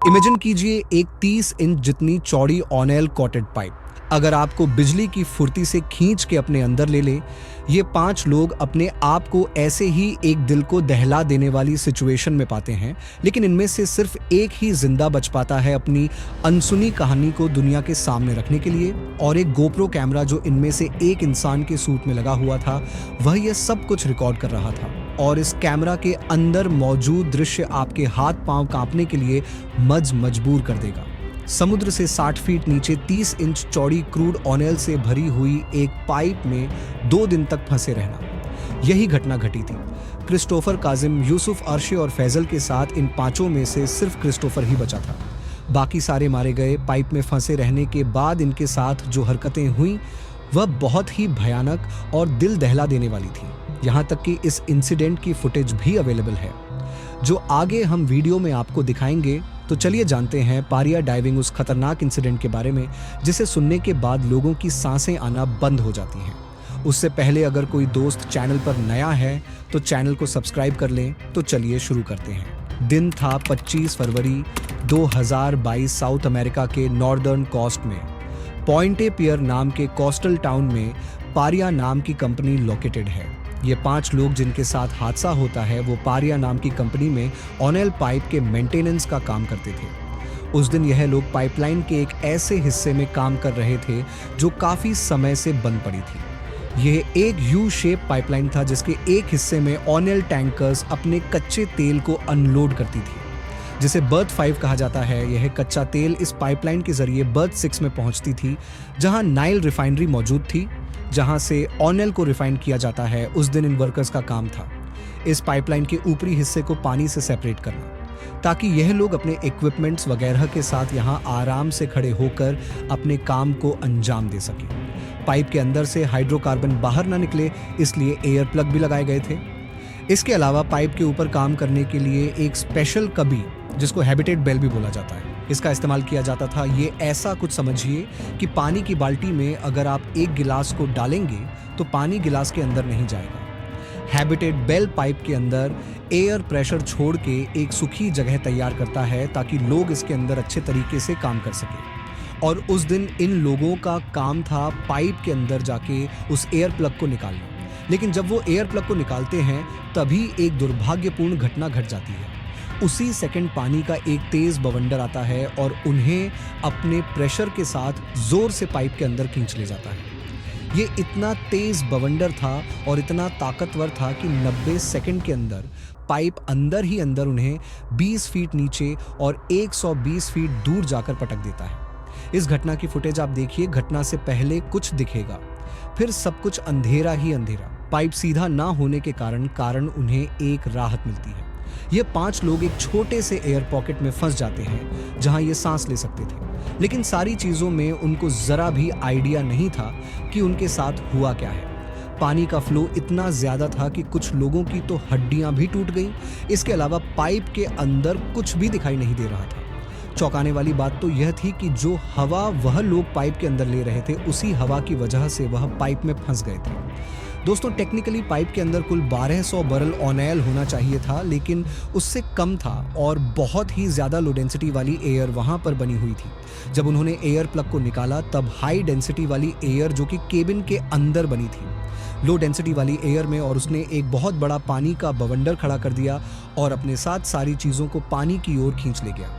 Imagine कीजिए एक 30 inch जितनी चौड़ी ऑनेल कॉटेड पाइप अगर आपको बिजली की फुर्ती से खींच के अपने अंदर ले ले। ये 5 लोग अपने आप को ऐसे ही एक दिल को दहला देने वाली सिचुएशन में पाते हैं, लेकिन इनमें से सिर्फ एक ही जिंदा बच पाता है अपनी अनसुनी कहानी को दुनिया के सामने रखने के लिए। और एक गोप्रो कैमरा जो इनमें से एक इंसान के सूट में लगा हुआ था, वह यह सब कुछ रिकॉर्ड कर रहा था। और इस कैमरा के अंदर मौजूद दृश्य आपके हाथ पांव कांपने के लिए मजबूर कर देगा। समुद्र से 60 फीट नीचे 30 इंच चौड़ी क्रूड ऑनेल से भरी हुई एक पाइप में 2 दिन तक फंसे रहना, यही घटना घटी थी। क्रिस्टोफर काजिम, यूसुफ, अर्शे और फैजल के साथ इन 5 में से सिर्फ क्रिस्टोफर ही बचा था। बाकी सारे मारे गए। पाइप में फंसे रहने के बाद इनके साथ जो हरकतें हुई वह बहुत ही भयानक और दिल दहला देने वाली थी। यहाँ तक कि इस इंसिडेंट की फुटेज भी अवेलेबल है, जो आगे हम वीडियो में आपको दिखाएंगे। तो चलिए जानते हैं पारिया डाइविंग उस खतरनाक इंसिडेंट के बारे में, जिसे सुनने के बाद लोगों की सांसें आना बंद हो जाती हैं। उससे पहले अगर कोई दोस्त चैनल पर नया है तो चैनल को सब्सक्राइब कर लें। तो चलिए शुरू करते हैं। दिन था 25 फरवरी 2022। साउथ अमेरिका के नॉर्दर्न कोस्ट में पॉइंटे पियर नाम के कोस्टल टाउन में पारिया नाम की कंपनी लोकेटेड है। ये 5 लोग जिनके साथ हादसा होता है वो पारिया नाम की कंपनी में ऑनेल पाइप के मेंटेनेंस का काम करते थे। उस दिन यह लोग पाइपलाइन के एक ऐसे हिस्से में काम कर रहे थे जो काफी समय से बंद पड़ी थी। यह एक यू शेप पाइपलाइन था जिसके एक हिस्से में ऑनेल टैंकर्स अपने कच्चे तेल को अनलोड करती थी, जिसे बर्थ 5 कहा जाता है। यह कच्चा तेल इस पाइपलाइन के जरिए बर्थ 6 में पहुंचती थी, जहां नाइल रिफाइनरी मौजूद थी, जहां से ऑनेल को रिफाइन किया जाता है। उस दिन इन वर्कर्स का काम था इस पाइपलाइन के ऊपरी हिस्से को पानी से सेपरेट करना, ताकि यह लोग अपने इक्विपमेंट्स वगैरह के साथ यहां आराम से खड़े होकर अपने काम को अंजाम दे सके। पाइप के अंदर से हाइड्रोकार्बन बाहर ना निकले, इसलिए एयर प्लग भी लगाए गए थे। इसके अलावा पाइप के ऊपर काम करने के लिए एक स्पेशल कबी, जिसको हैबिटेट बेल भी बोला जाता है, इसका इस्तेमाल किया जाता था। ये ऐसा कुछ समझिए कि पानी की बाल्टी में अगर आप एक गिलास को डालेंगे तो पानी गिलास के अंदर नहीं जाएगा। हैबिटेट बेल पाइप के अंदर एयर प्रेशर छोड़ के एक सूखी जगह तैयार करता है ताकि लोग इसके अंदर अच्छे तरीके से काम कर सकें। और उस दिन इन लोगों का काम था पाइप के अंदर जाके उस एयर प्लग को निकालना। लेकिन जब वो एयर प्लग को निकालते हैं तभी एक दुर्भाग्यपूर्ण घटना घट जाती है। उसी सेकंड पानी का एक तेज बवंडर आता है और उन्हें अपने प्रेशर के साथ जोर से पाइप के अंदर खींच ले जाता है। ये इतना तेज बवंडर था और इतना ताकतवर था कि 90 सेकंड के अंदर पाइप अंदर ही अंदर उन्हें 20 फीट नीचे और 120 फीट दूर जाकर पटक देता है। इस घटना की फुटेज आप देखिए। घटना से पहले कुछ दिखेगा, फिर सब कुछ अंधेरा ही अंधेरा। पाइप सीधा ना होने के कारण उन्हें एक राहत मिलती है। ये 5 लोग एक छोटे से एयर पॉकेट में फंस जाते हैं जहां ये सांस ले सकते थे। लेकिन सारी चीजों में उनको जरा भी आइडिया नहीं था कि उनके साथ हुआ क्या है। पानी का फ्लो इतना ज्यादा था कि कुछ लोगों की तो हड्डियां भी टूट गईं। इसके अलावा पाइप के अंदर कुछ भी दिखाई नहीं दे रहा था। चौंकाने वाली बात तो यह थी कि जो हवा वह लोग पाइप के अंदर ले रहे थे, उसी हवा की वजह से वह पाइप में फंस गए थे। दोस्तों, टेक्निकली पाइप के अंदर कुल 1200 बैरल ऑनेल होना चाहिए था, लेकिन उससे कम था और बहुत ही ज़्यादा लो डेंसिटी वाली एयर वहाँ पर बनी हुई थी। जब उन्होंने एयर प्लग को निकाला तब हाई डेंसिटी वाली एयर, जो कि केबिन के अंदर बनी थी, लो डेंसिटी वाली एयर में, और उसने एक बहुत बड़ा पानी का बवंडर खड़ा कर दिया और अपने साथ सारी चीज़ों को पानी की ओर खींच ले गया।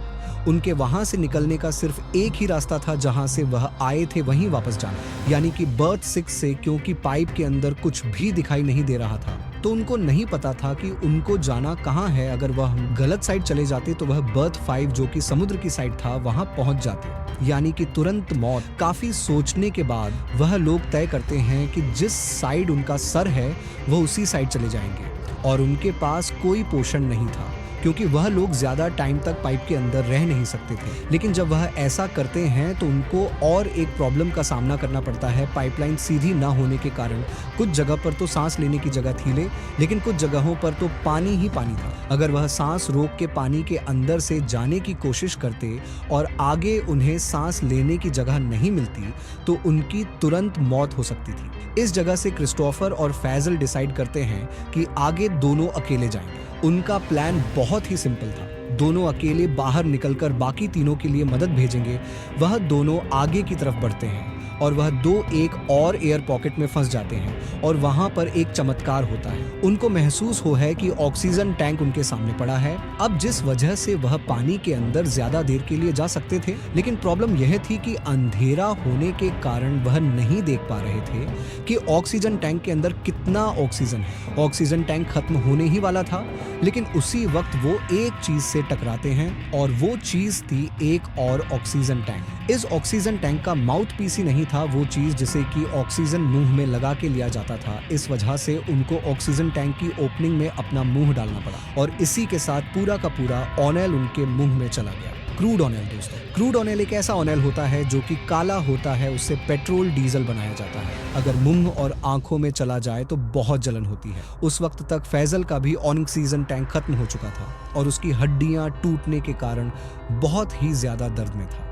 उनके वहां से निकलने का सिर्फ एक ही रास्ता था, जहां से वह आए थे वहीं वापस जाना, यानी कि बर्थ 6 से। क्योंकि पाइप के अंदर कुछ भी दिखाई नहीं दे रहा था तो उनको नहीं पता था कि उनको जाना कहां है। अगर वह गलत साइड चले जाते तो वह बर्थ 5, जो कि समुद्र की साइड था, वहां पहुंच जाते, यानी कि तुरंत मौत। काफी सोचने के बाद वह लोग तय करते हैं कि जिस साइड उनका सर है वह उसी साइड चले जाएंगे। और उनके पास कोई पोषण नहीं था, क्योंकि वह लोग ज्यादा टाइम तक पाइप के अंदर रह नहीं सकते थे। लेकिन जब वह ऐसा करते हैं तो उनको और एक प्रॉब्लम का सामना करना पड़ता है। पाइपलाइन सीधी ना होने के कारण कुछ जगह पर तो सांस लेने की जगह थी, लेकिन कुछ जगहों पर तो पानी ही पानी था। अगर वह सांस रोक के पानी के अंदर से जाने की कोशिश करते और आगे उन्हें सांस लेने की जगह नहीं मिलती तो उनकी तुरंत मौत हो सकती थी। इस जगह से क्रिस्टोफर और फैजल डिसाइड करते हैं कि आगे दोनों अकेले जाएंगे। उनका प्लान बहुत ही सिंपल था। दोनों अकेले बाहर निकलकर बाकी तीनों के लिए मदद भेजेंगे, वह दोनों आगे की तरफ बढ़ते हैं और वह दो एक और एयर पॉकेट में फंस जाते हैं और वहां पर एक चमत्कार होता है। उनको महसूस हो है कि ऑक्सीजन टैंक उनके सामने पड़ा है। अब जिस वजह से वह पानी के अंदर ज्यादा देर के लिए जा सकते थे, लेकिन प्रॉब्लम यह थी कि अंधेरा होने के कारण वह नहीं देख पा रहे थे कि ऑक्सीजन टैंक के अंदर कितना ऑक्सीजन है। ऑक्सीजन टैंक खत्म होने ही वाला था, लेकिन उसी वक्त वो एक चीज से टकराते हैं और वो चीज थी एक और ऑक्सीजन टैंक। इस ऑक्सीजन टैंक का माउथ पीस ही नहीं था वो चीज जिसे कि ऑक्सीजन मुंह में लगा के लिया जाता था। इस वजह से उनको ऑक्सीजन टैंक की ओपनिंग में अपना मुंह डालना पड़ा और इसी के साथ पूरा का पूरा ऑनेल उनके मुंह में चला गया। क्रूड ऑनेल दोस्तों, क्रूड ऑनेल एक ऐसा ऑनेल होता है जो कि काला होता है, उससे पेट्रोल डीजल बनाया जाता है। अगर मुंह और आंखों में चला जाए तो बहुत जलन होती है। उस वक्त तक फैजल का भी ऑक्सीजन टैंक खत्म हो चुका था और उसकी हड्डियां टूटने के कारण बहुत ही ज्यादा दर्द में था।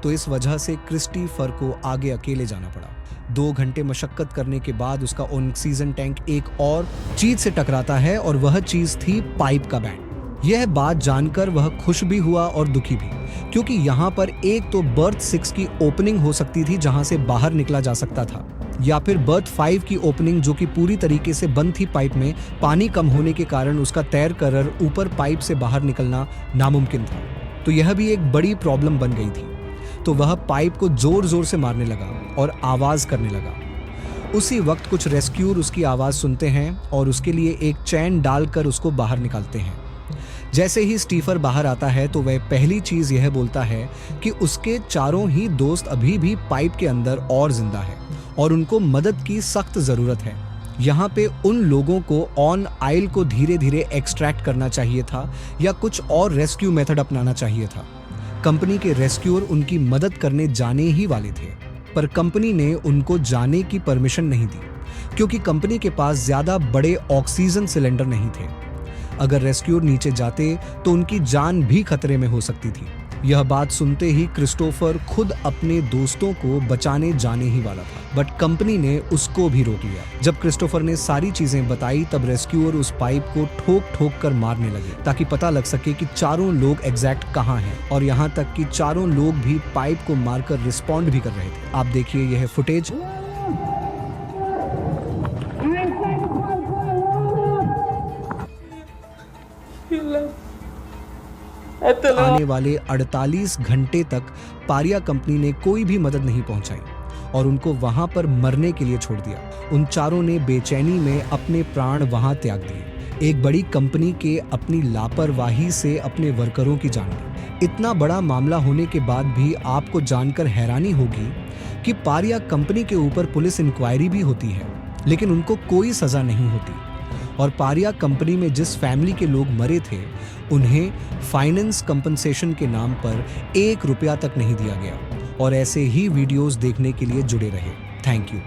तो इस वजह से क्रिस्टोफर को आगे अकेले जाना पड़ा। 2 घंटे मशक्कत करने के बाद उसका ऑक्सीजन टैंक एक और चीज से टकराता है और वह चीज थी पाइप का बैंड। यह बात जानकर वह खुश भी हुआ और दुखी भी, क्योंकि यहाँ पर एक तो बर्थ 6 की ओपनिंग हो सकती थी जहां से बाहर निकला जा सकता था, या फिर बर्थ 5 की ओपनिंग जो कि पूरी तरीके से बंद थी पाइप में। पानी कम होने के कारण उसका तैर कर ऊपर पाइप से बाहर निकलना नामुमकिन था। तो यह भी एक बड़ी प्रॉब्लम बन गई थी। तो वह पाइप को जोर जोर से मारने लगा और आवाज करने लगा। उसी वक्त कुछ रेस्क्यूअर उसकी आवाज सुनते हैं और उसके लिए एक चैन डालकर उसको बाहर निकालते हैं। जैसे ही स्टीफर बाहर आता है तो वह पहली चीज यह बोलता है कि उसके चारों ही दोस्त अभी भी पाइप के अंदर और जिंदा है और उनको मदद की सख्त जरूरत है। यहाँ पे उन लोगों को ऑन आइल को धीरे धीरे एक्सट्रैक्ट करना चाहिए था या कुछ और रेस्क्यू मेथड अपनाना चाहिए था। कंपनी के रेस्क्यूअर उनकी मदद करने जाने ही वाले थे, पर कंपनी ने उनको जाने की परमिशन नहीं दी क्योंकि कंपनी के पास ज्यादा बड़े ऑक्सीजन सिलेंडर नहीं थे। अगर रेस्क्यूअर नीचे जाते तो उनकी जान भी खतरे में हो सकती थी। यह बात सुनते ही क्रिस्टोफर खुद अपने दोस्तों को बचाने जाने ही वाला था, बट कंपनी ने उसको भी रोक लिया। जब क्रिस्टोफर ने सारी चीजें बताई तब रेस्क्यूअर उस पाइप को ठोक ठोक कर मारने लगे ताकि पता लग सके कि चारों लोग एग्जैक्ट कहाँ हैं, और यहाँ तक कि चारों लोग भी पाइप को मारकर रिस्पॉन्ड भी कर रहे थे। आप देखिए यह फुटेज। आने वाले 48 घंटे तक पारिया कंपनी ने कोई भी मदद नहीं पहुंचाई और उनको वहां पर मरने के लिए छोड़ दिया। उन चारों ने बेचैनी में अपने प्राण वहां त्याग दिए। एक बड़ी कंपनी के अपनी लापरवाही से अपने वर्करों की जान ली। इतना बड़ा मामला होने के बाद भी आपको जानकर हैरानी होगी कि पारिया कंपनी के ऊपर पुलिस इंक्वायरी भी होती है, लेकिन उनको कोई सजा नहीं होती। और पारिया कंपनी में जिस फैमिली के लोग मरे थे उन्हें फाइनेंस कंपनसेशन के नाम पर 1 रुपया तक नहीं दिया गया। और ऐसे ही वीडियोस देखने के लिए जुड़े रहे। Thank you.